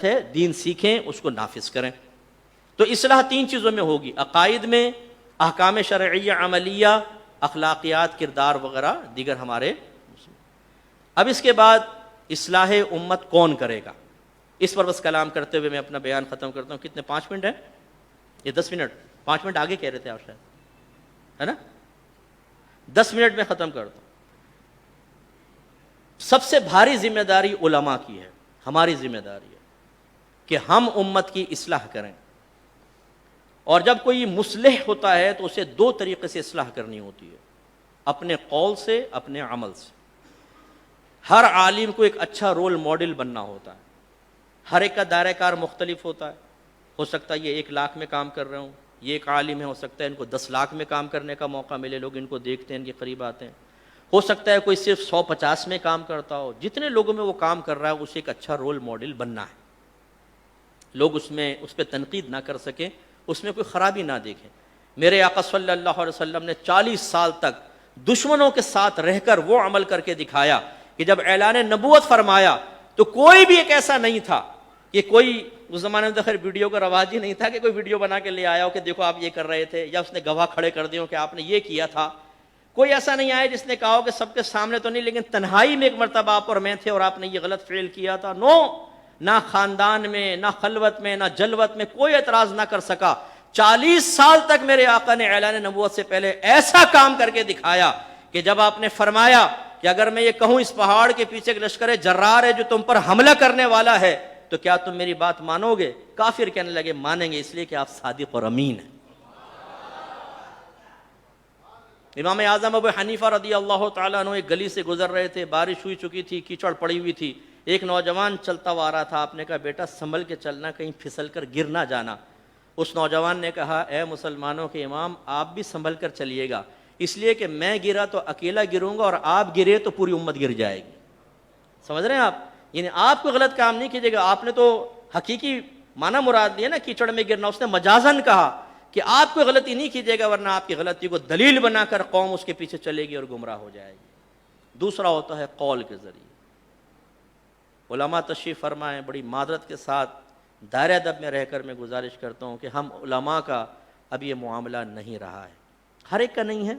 ہے دین سیکھیں، اس کو نافذ کریں۔ تو اصلاح تین چیزوں میں ہوگی، عقائد میں، احکام شرعیہ عملیہ، اخلاقیات، کردار وغیرہ دیگر ہمارے۔ اب اس کے بعد اصلاح امت کون کرے گا، اس پر بس کلام کرتے ہوئے میں اپنا بیان ختم کرتا ہوں۔ کتنے 5 منٹ ہیں؟ یہ 10 منٹ، 5 منٹ آگے کہہ رہے تھے آپ شاید، ہے نا؟ 10 منٹ میں ختم کرتا ہوں۔ سب سے بھاری ذمہ داری علماء کی ہے، ہماری ذمہ داری ہے کہ ہم امت کی اصلاح کریں۔ اور جب کوئی مصلح ہوتا ہے تو اسے 2 طریقے سے اصلاح کرنی ہوتی ہے، اپنے قول سے، اپنے عمل سے۔ ہر عالم کو ایک اچھا رول ماڈل بننا ہوتا ہے، ہر ایک کا دائرہ کار مختلف ہوتا ہے۔ ہو سکتا ہے یہ 1 لاکھ میں کام کر رہے ہوں، یہ ایک عالم ہے، ہو سکتا ہے ان کو 10 لاکھ میں کام کرنے کا موقع ملے، لوگ ان کو دیکھتے ہیں، ان کے قریب آتے ہیں۔ ہو سکتا ہے کوئی صرف 150 میں کام کرتا ہو۔ جتنے لوگوں میں وہ کام کر رہا ہے اسے ایک اچھا رول ماڈل بننا ہے، لوگ اس پہ تنقید نہ کر سکیں، اس میں کوئی خرابی نہ دیکھیں۔ میرے آقا صلی اللہ علیہ وسلم نے 40 سال تک دشمنوں کے ساتھ رہ کر وہ عمل کر کے دکھایا کہ جب اعلان نبوت فرمایا تو کوئی بھی ایک ایسا نہیں تھا کہ کوئی، اس زمانے میں تو خیر ویڈیو کا رواج ہی نہیں تھا کہ کوئی ویڈیو بنا کے لے آیا ہو کہ دیکھو آپ یہ کر رہے تھے، یا اس نے گواہ کھڑے کر دیے ہو کہ آپ نے یہ کیا تھا۔ کوئی ایسا نہیں آیا جس نے کہا ہو کہ سب کے سامنے تو نہیں لیکن تنہائی میں ایک مرتبہ آپ اور میں تھے اور آپ نے یہ غلط فعل کیا تھا۔ نو، نہ خاندان میں، نہ خلوت میں، نہ جلوت میں کوئی اعتراض نہ کر سکا۔ 40 سال تک میرے آقا نے اعلان نبوت سے پہلے ایسا کام کر کے دکھایا کہ جب آپ نے فرمایا کہ اگر میں یہ کہوں اس پہاڑ کے پیچھے ایک لشکر جرار ہے جو تم پر حملہ کرنے والا ہے تو کیا تم میری بات مانو گے؟ کافر کہنے لگے مانیں گے، اس لیے کہ آپ صادق اور امین ہیں۔ امام اعظم ابو حنیفہ رضی اللہ تعالیٰ عنہ ایک گلی سے گزر رہے تھے، بارش ہوئی چکی تھی، کیچڑ پڑی ہوئی تھی۔ ایک نوجوان چلتا ہوا آ رہا تھا، آپ نے کہا بیٹا سنبھل کے چلنا، کہیں پھسل کر گر نہ جانا۔ اس نوجوان نے کہا اے مسلمانوں کے امام، آپ بھی سنبھل کر چلیے گا، اس لیے کہ میں گرا تو اکیلا گروں گا اور آپ گرے تو پوری امت گر جائے گی۔ سمجھ رہے ہیں آپ؟ یعنی آپ کو غلط کام نہیں کیجیے گا۔ آپ نے تو حقیقی معنی مراد لیا نا کیچڑ میں گرنا، اس نے مجازن کہا کہ آپ کو غلطی نہیں کیجیے گا ورنہ آپ کی غلطی کو دلیل بنا کر قوم اس کے پیچھے چلے گی اور گمراہ ہو جائے گی۔ دوسرا ہوتا ہے قول کے ذریعے۔ علماء تشریف فرمائیں، بڑی معذرت کے ساتھ دائرہ ادب میں رہ کر میں گزارش کرتا ہوں کہ ہم علماء کا اب یہ معاملہ نہیں رہا ہے، ہر ایک کا نہیں ہے،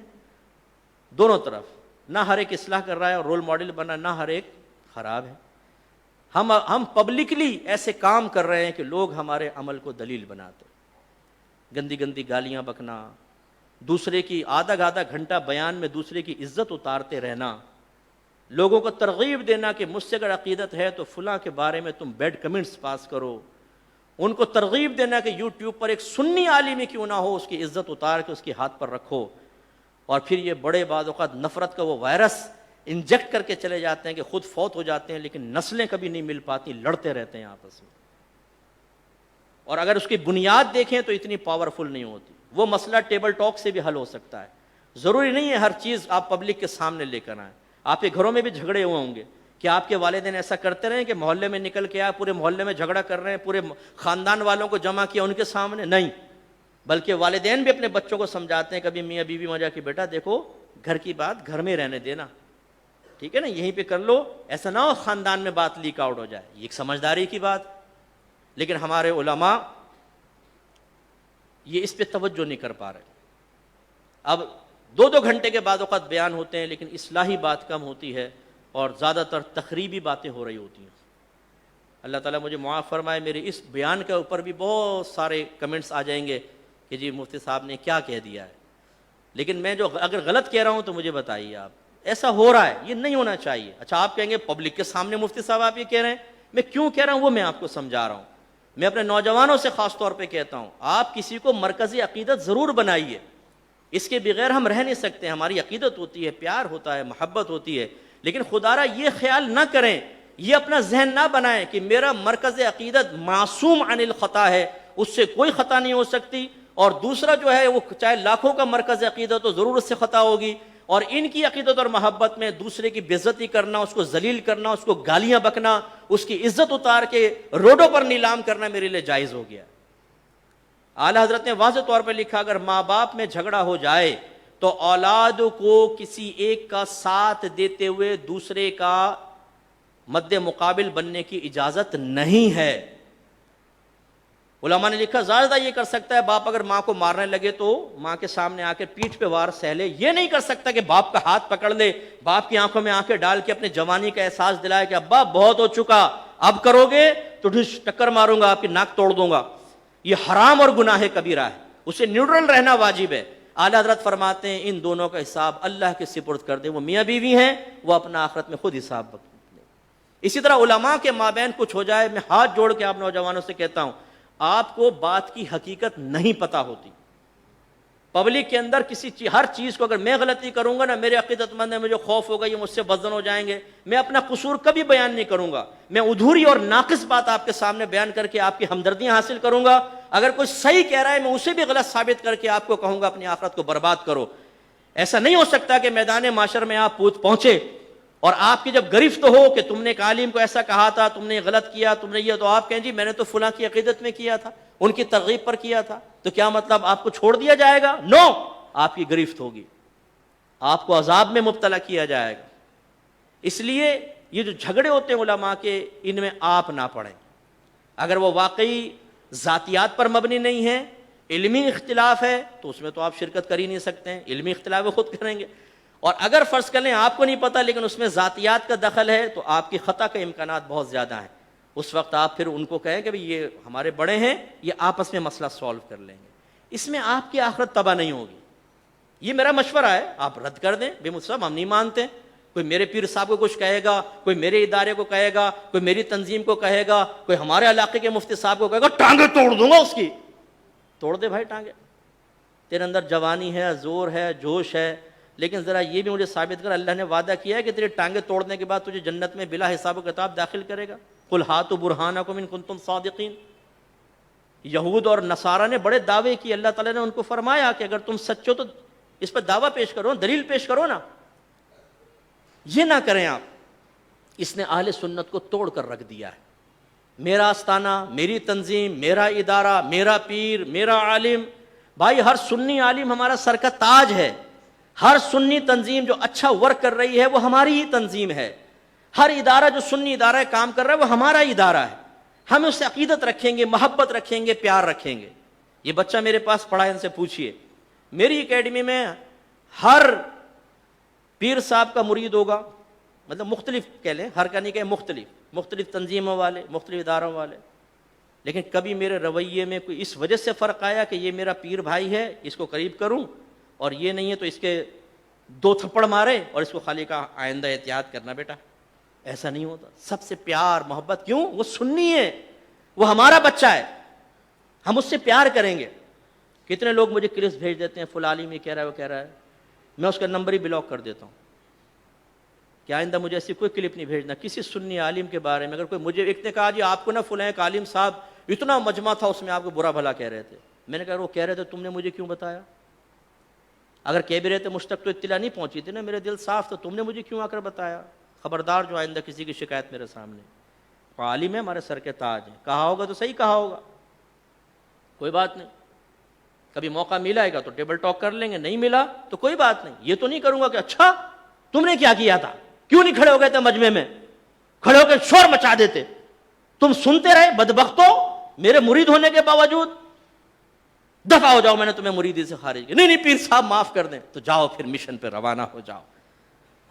دونوں طرف، نہ ہر ایک اصلاح کر رہا ہے اور رول ماڈل بنا، نہ ہر ایک خراب ہے۔ ہم پبلکلی ایسے کام کر رہے ہیں کہ لوگ ہمارے عمل کو دلیل بناتے، گندی گندی گالیاں بکنا، دوسرے کی آدھا گھنٹہ بیان میں دوسرے کی عزت اتارتے رہنا، لوگوں کو ترغیب دینا کہ مجھ سے اگر عقیدت ہے تو فلاں کے بارے میں تم بیڈ کمنٹس پاس کرو، ان کو ترغیب دینا کہ یوٹیوب پر ایک سنی عالم ہی کیوں نہ ہو اس کی عزت اتار کے اس کے ہاتھ پر رکھو، اور پھر یہ بڑے بعض اوقات نفرت کا وہ وائرس انجیکٹ کر کے چلے جاتے ہیں کہ خود فوت ہو جاتے ہیں لیکن نسلیں کبھی نہیں مل پاتی، لڑتے رہتے ہیں آپس میں۔ اور اگر اس کی بنیاد دیکھیں تو اتنی پاورفل نہیں ہوتی۔ وہ مسئلہ ٹیبل ٹاک سے بھی حل ہو سکتا ہے، ضروری نہیں ہے ہر چیز آپ پبلک کے سامنے لے کر آئیں۔ آپ کے گھروں میں بھی جھگڑے ہوئے ہوں گے، کیا آپ کے والدین ایسا کرتے رہے کہ محلے میں نکل کے آئے پورے محلے میں جھگڑا کر رہے ہیں، پورے خاندان والوں کو جمع کیا ان کے سامنے؟ نہیں، بلکہ والدین بھی اپنے بچوں کو سمجھاتے ہیں، کبھی میاں بیوی مجا کہ بیٹا دیکھو گھر کی بات گھر میں رہنے دینا، ٹھیک ہے نا، یہیں پہ کر لو، ایسا نہ ہو خاندان میں بات لیک آؤٹ ہو جائے۔ یہ ایک سمجھداری کی بات، لیکن ہمارے علماء یہ اس پہ توجہ نہیں کر پا رہے۔ اب 2 گھنٹے کے بعد اوقات بیان ہوتے ہیں لیکن اصلاحی بات کم ہوتی ہے اور زیادہ تر تخریبی باتیں ہو رہی ہوتی ہیں۔ اللہ تعالیٰ مجھے معاف فرمائے، میرے اس بیان کے اوپر بھی بہت سارے کمنٹس آ جائیں گے کہ جی مفتی صاحب نے کیا کہہ دیا ہے، لیکن میں جو اگر غلط کہہ رہا ہوں تو مجھے بتائیے آپ، ایسا ہو رہا ہے، یہ نہیں ہونا چاہیے۔ اچھا آپ کہیں گے پبلک کے سامنے مفتی صاحب آپ یہ کہہ رہے ہیں، میں کیوں کہہ رہا ہوں وہ میں آپ کو سمجھا رہا ہوں۔ میں اپنے نوجوانوں سے خاص طور پہ کہتا ہوں، آپ کسی کو مرکزی عقیدت ضرور بنائیے، اس کے بغیر ہم رہ نہیں سکتے۔ ہماری عقیدت ہوتی ہے، پیار ہوتا ہے، محبت ہوتی ہے، لیکن خدا را یہ خیال نہ کریں، یہ اپنا ذہن نہ بنائیں کہ میرا مرکز عقیدت معصوم عن الخطا ہے، اس سے کوئی خطا نہیں ہو سکتی، اور دوسرا جو ہے وہ چاہے لاکھوں کا مرکز عقیدت ہو ضرور اس سے خطا ہوگی، اور ان کی عقیدت اور محبت میں دوسرے کی بے عزتی کرنا، اس کو ذلیل کرنا، اس کو گالیاں بکنا، اس کی عزت اتار کے روڈوں پر نیلام کرنا میرے لیے جائز ہو گیا۔ اعلیٰ حضرت نے واضح طور پہ لکھا اگر ماں باپ میں جھگڑا ہو جائے تو اولاد کو کسی ایک کا ساتھ دیتے ہوئے دوسرے کا مد مقابل بننے کی اجازت نہیں ہے، علماء نے لکھا زیادہ یہ کر سکتا ہے باپ اگر ماں کو مارنے لگے تو ماں کے سامنے آ کے پیٹھ پہ وار سہ لے، یہ نہیں کر سکتا کہ باپ کا ہاتھ پکڑ لے، باپ کی آنکھوں میں آنکھیں ڈال کے اپنی جوانی کا احساس دلائے کہ ابا بہت ہو چکا، اب کرو گے تو ٹکر ماروں گا، آپ کی ناک توڑ دوں گا۔ یہ حرام اور گناہ کبیرہ ہے، اسے نیوٹرل رہنا واجب ہے۔ اعلیٰ حضرت فرماتے ہیں ان دونوں کا حساب اللہ کے سپرد کر دیں، وہ میاں بیوی ہیں، وہ اپنا آخرت میں خود حساب لیں۔ اسی طرح علماء کے مابین کچھ ہو جائے، میں ہاتھ جوڑ کے آپ نوجوانوں سے کہتا ہوں، آپ کو بات کی حقیقت نہیں پتا ہوتی، پبلک کے اندر ہر چیز کو اگر میں غلطی کروں گا نا، میرے عقیدت مند ہے، مجھے خوف ہوگا یہ مجھ سے بدزن ہو جائیں گے، میں اپنا قصور کبھی بیان نہیں کروں گا، میں ادھوری اور ناقص بات آپ کے سامنے بیان کر کے آپ کی ہمدردیاں حاصل کروں گا۔ اگر کوئی صحیح کہہ رہا ہے میں اسے بھی غلط ثابت کر کے آپ کو کہوں گا اپنی آخرت کو برباد کرو۔ ایسا نہیں ہو سکتا کہ میدان معاشر میں آپ پہنچے اور آپ کی جب گرفت ہو کہ تم نے ایک عالم کو ایسا کہا تھا، تم نے غلط کیا، تم نے یہ، تو آپ کہیں جی میں نے تو فلاں کی عقیدت میں کیا تھا، ان کی ترغیب پر کیا تھا، تو کیا مطلب آپ کو چھوڑ دیا جائے گا؟ نو، آپ کی گرفت ہوگی، آپ کو عذاب میں مبتلا کیا جائے گا۔ اس لیے یہ جو جھگڑے ہوتے ہیں علماء کے، ان میں آپ نہ پڑیں۔ اگر وہ واقعی ذاتیات پر مبنی نہیں ہے، علمی اختلاف ہے، تو اس میں تو آپ شرکت کر ہی نہیں سکتے ہیں، علمی اختلاف وہ خود کریں گے۔ اور اگر فرض کر لیں آپ کو نہیں پتا لیکن اس میں ذاتیات کا دخل ہے، تو آپ کی خطا کے امکانات بہت زیادہ ہیں۔ اس وقت آپ پھر ان کو کہیں کہ یہ ہمارے بڑے ہیں، یہ آپس میں مسئلہ سولو کر لیں گے، اس میں آپ کی آخرت تباہ نہیں ہوگی۔ یہ میرا مشورہ ہے، آپ رد کر دیں، بے مصب ہم نہیں مانتے، کوئی میرے پیر صاحب کو کچھ کہے گا، کوئی میرے ادارے کو کہے گا، کوئی میری تنظیم کو کہے گا، کوئی ہمارے علاقے کے مفتی صاحب کو کہے گا، ٹانگیں توڑ دوں گا اس کی۔ توڑ دے بھائی ٹانگیں، تیرے اندر جوانی ہے، زور ہے، جوش ہے، لیکن ذرا یہ بھی مجھے ثابت کر، اللہ نے وعدہ کیا ہے کہ تیری ٹانگیں توڑنے کے بعد تجھے جنت میں بلا حساب و کتاب داخل کرے گا۔ قل ہاتوا برہانکم ان کنتم صادقین۔ یہود اور نصارہ نے بڑے دعوے کیے، اللہ تعالیٰ نے ان کو فرمایا کہ اگر تم سچ ہو تو اس پر دعویٰ پیش کرو، دلیل پیش کرو نا، یہ نہ کریں آپ۔ اس نے اہل سنت کو توڑ کر رکھ دیا ہے۔ میرا آستانہ، میری تنظیم، میرا ادارہ، میرا پیر، میرا عالم، بھائی ہر سنی عالم ہمارا سر کا تاج ہے، ہر سنی تنظیم جو اچھا ورک کر رہی ہے وہ ہماری ہی تنظیم ہے، ہر ادارہ جو سنی ادارہ کام کر رہا ہے وہ ہمارا ادارہ ہے، ہم اس سے عقیدت رکھیں گے، محبت رکھیں گے، پیار رکھیں گے۔ یہ بچہ میرے پاس پڑھا ہے، ان سے پوچھئے، میری اکیڈمی میں ہر پیر صاحب کا مرید ہوگا، مطلب مختلف کہہ لیں، ہر کا نہیں کہ مختلف تنظیموں والے، مختلف اداروں والے، لیکن کبھی میرے رویے میں کوئی اس وجہ سے فرق آیا کہ یہ میرا پیر بھائی ہے اس کو قریب کروں، اور یہ نہیں ہے تو اس کے 2 تھپڑ مارے اور اس کو خالی کا آئندہ احتیاط کرنا بیٹا؟ ایسا نہیں ہوتا۔ سب سے پیار محبت، کیوں؟ وہ سنی ہے، وہ ہمارا بچہ ہے، ہم اس سے پیار کریں گے۔ کتنے لوگ مجھے کلپس بھیج دیتے ہیں، فلاں عالم یہ کہہ رہا ہے وہ کہہ رہا ہے، میں اس کا نمبر ہی بلاک کر دیتا ہوں کہ آئندہ مجھے ایسی کوئی کلپ نہیں بھیجنا کسی سنی عالم کے بارے میں۔ اگر کوئی مجھے ایک نے کہا جی آپ کو نا فلاں ایک عالم صاحب اتنا مجمع تھا اس میں آپ کو برا بھلا کہہ رہے تھے، میں نے کہا وہ کہہ رہے تھے تم نے مجھے کیوں بتایا؟ اگر کہہ بھی رہے تھے مجھ تک تو اطلاع نہیں پہنچی تھی نا، میرے دل صاف تو تم نے مجھے کیوں آ کر بتایا؟ خبردار جو آئندہ کسی کی شکایت میرے سامنے، عالم ہے ہمارے سر کے تاج ہیں، کہا ہوگا تو صحیح کہا ہوگا، کوئی بات نہیں، کبھی موقع ملا گا تو ٹیبل ٹاک کر لیں گے، نہیں ملا تو کوئی بات نہیں۔ یہ تو نہیں کروں گا کہ اچھا تم نے کیا کیا تھا، کیوں نہیں کھڑے ہو گئے تھے مجمع میں، کھڑے ہو کے شور مچا دیتے، تم سنتے رہے بدبختو، میرے مرید ہونے کے باوجود، دفع ہو جاؤ، میں نے تمہیں مریدی سے خارج کیا۔ نہیں نہیں پیر صاحب معاف کر دیں، تو جاؤ پھر مشن پہ روانہ ہو جاؤ۔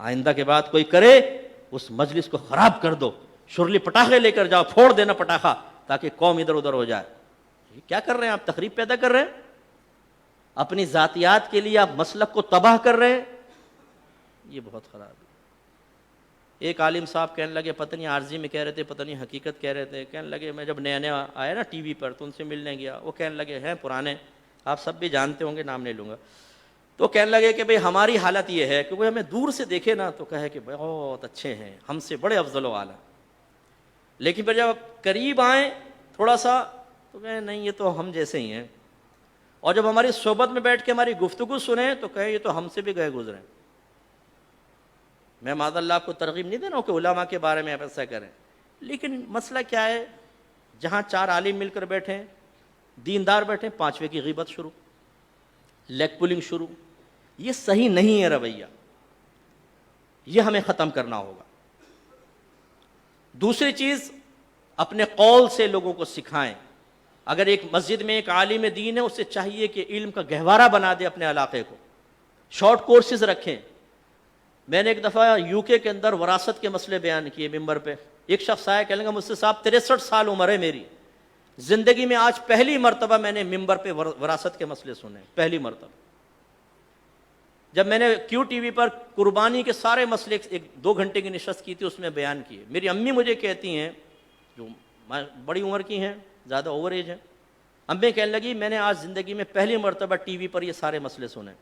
آئندہ کے بعد کوئی کرے اس مجلس کو خراب کر دو، شرلی پٹاخے لے کر جاؤ، پھوڑ دینا پٹاخہ تاکہ قوم ادھر ادھر ہو جائے۔ یہ کیا کر رہے ہیں آپ؟ تخریب پیدا کر رہے ہیں، اپنی ذاتیات کے لیے آپ مسلک کو تباہ کر رہے ہیں، یہ بہت خراب ہے۔ ایک عالم صاحب کہنے لگے، پتہ نہیں عارضی میں کہہ رہے تھے پتہ نہیں حقیقت کہہ رہے تھے، کہنے لگے میں جب نیا نیا آیا نا ٹی وی پر تو ان سے ملنے گیا، وہ کہنے لگے ہیں پرانے، آپ سب بھی جانتے ہوں گے، نام نہیں لوں گا، تو کہنے لگے کہ بھئی ہماری حالت یہ ہے کہ وہ ہمیں دور سے دیکھے نا تو کہے کہ بہت اچھے ہیں، ہم سے بڑے افضل و اعلیٰ، لیکن پھر جب قریب آئیں تھوڑا سا تو کہیں نہیں یہ تو ہم جیسے ہی ہیں، اور جب ہماری صحبت میں بیٹھ کے ہماری گفتگو سنیں تو کہیں یہ تو ہم سے بھی گئے گزرے۔ میں معاذ اللہ آپ کو ترغیب نہیں دے رہا ہوں کہ علماء کے بارے میں آپ ایسا کریں، لیکن مسئلہ کیا ہے، جہاں 4 عالم مل کر بیٹھیں، دیندار بیٹھیں، 5ویں کی غیبت شروع، لیگ پولنگ شروع، یہ صحیح نہیں ہے رویہ، یہ ہمیں ختم کرنا ہوگا۔ دوسری چیز، اپنے قول سے لوگوں کو سکھائیں، اگر ایک مسجد میں ایک عالم دین ہے، اسے چاہیے کہ علم کا گہوارہ بنا دے اپنے علاقے کو، شارٹ کورسز رکھیں۔ میں نے ایک دفعہ یو کے اندر وراثت کے مسئلے بیان کیے ممبر پہ، ایک شخص آیا کہنے لگا مجھ سے صاحب 63 سال عمر ہے میری، زندگی میں آج پہلی مرتبہ میں نے ممبر پہ وراثت کے مسئلے سنے، پہلی مرتبہ۔ جب میں نے کیو ٹی وی پر قربانی کے سارے مسئلے 1-2 گھنٹے کی نشست کی تھی، اس میں بیان کیے، میری امی مجھے کہتی ہیں جو بڑی عمر کی ہیں، زیادہ اوور ایج ہیں، امی کہنے لگی میں نے آج زندگی میں پہلی مرتبہ ٹی وی پر یہ سارے مسئلے سنے۔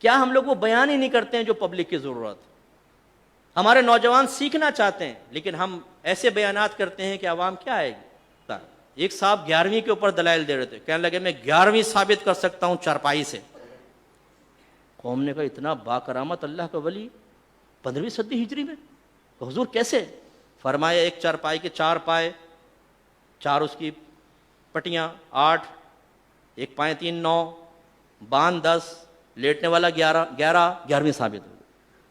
کیا ہم لوگ وہ بیان ہی نہیں کرتے ہیں جو پبلک کی ضرورت؟ ہمارے نوجوان سیکھنا چاہتے ہیں لیکن ہم ایسے بیانات کرتے ہیں کہ عوام کیا آئے گی۔ ایک صاحب 11ویں کے اوپر دلائل دے رہے تھے، کہنے لگے میں 11ویں ثابت کر سکتا ہوں چارپائی سے۔ قوم نے کہا اتنا باکرامت اللہ کا ولی 15ویں صدی ہجری میں، حضور کیسے؟ فرمایا ایک چارپائی کے 4 پائے، 4 اس کی پٹیاں 8، ایک پائے 3 9، باندھ 10، لیٹنے والا 11ویں ثابت ہو گئی۔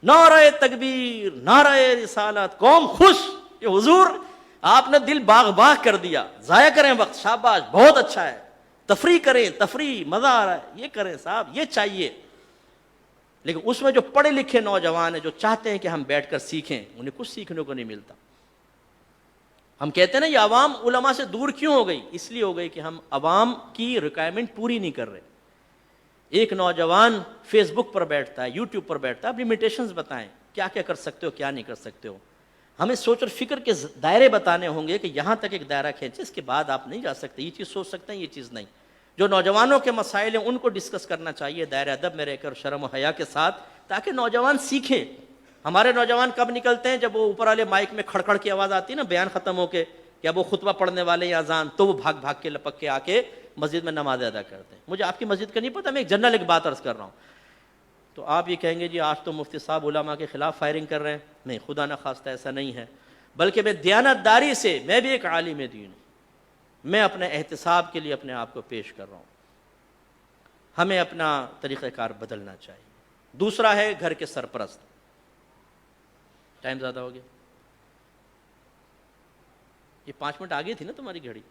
نعرہ تکبیر، نعرہ رسالت، قوم خوش کہ حضور آپ نے دل باغ باغ کر دیا، ضائع کریں وقت، شاباش بہت اچھا ہے، تفریح کریں، تفریح مزہ آ رہا ہے، یہ کریں صاحب یہ چاہیے۔ لیکن اس میں جو پڑھے لکھے نوجوان ہیں جو چاہتے ہیں کہ ہم بیٹھ کر سیکھیں، انہیں کچھ سیکھنے کو نہیں ملتا۔ ہم کہتے ہیں نا یہ عوام علماء سے دور کیوں ہو گئی؟ اس لیے ہو گئی کہ ہم عوام کی ریکوائرمنٹ پوری نہیں کر رہے۔ ایک نوجوان فیس بک پر بیٹھتا ہے، یوٹیوب پر بیٹھتا ہے، آپ لمیٹیشنز بتائیں کیا کیا کر سکتے ہو کیا نہیں کر سکتے ہو۔ ہمیں سوچ اور فکر کے دائرے بتانے ہوں گے کہ یہاں تک ایک دائرہ کھینچے، اس کے بعد آپ نہیں جا سکتے، یہ چیز سوچ سکتے ہیں یہ چیز نہیں۔ جو نوجوانوں کے مسائل ہیں ان کو ڈسکس کرنا چاہیے دائرہ ادب میں رہ کر، شرم و حیا کے ساتھ، تاکہ نوجوان سیکھیں۔ ہمارے نوجوان کب نکلتے ہیں؟ جب وہ اوپر والے مائک میں کھڑکھڑ کی آواز آتی ہے نا بیان ختم ہو کے، یا وہ خطبہ پڑھنے والے یا اذان، تو وہ بھاگ بھاگ کے لپک کے آ کے مسجد میں نماز ادا کرتے ہیں۔ مجھے آپ کی مسجد کا نہیں پتہ، میں ایک جنرل ایک بات عرض کر رہا ہوں۔ تو آپ یہ کہیں گے جی آج تو مفتی صاحب علماء کے خلاف فائرنگ کر رہے ہیں، نہیں، خدا نہ خواستہ ایسا نہیں ہے، بلکہ میں دیانت داری سے، میں بھی ایک عالم دین ہوں، میں اپنے احتساب کے لیے اپنے آپ کو پیش کر رہا ہوں۔ ہمیں اپنا طریقہ کار بدلنا چاہیے۔ دوسرا ہے گھر کے سرپرست۔ ٹائم زیادہ ہو گیا، یہ 5 منٹ آگے تھی نا تمہاری گھڑی۔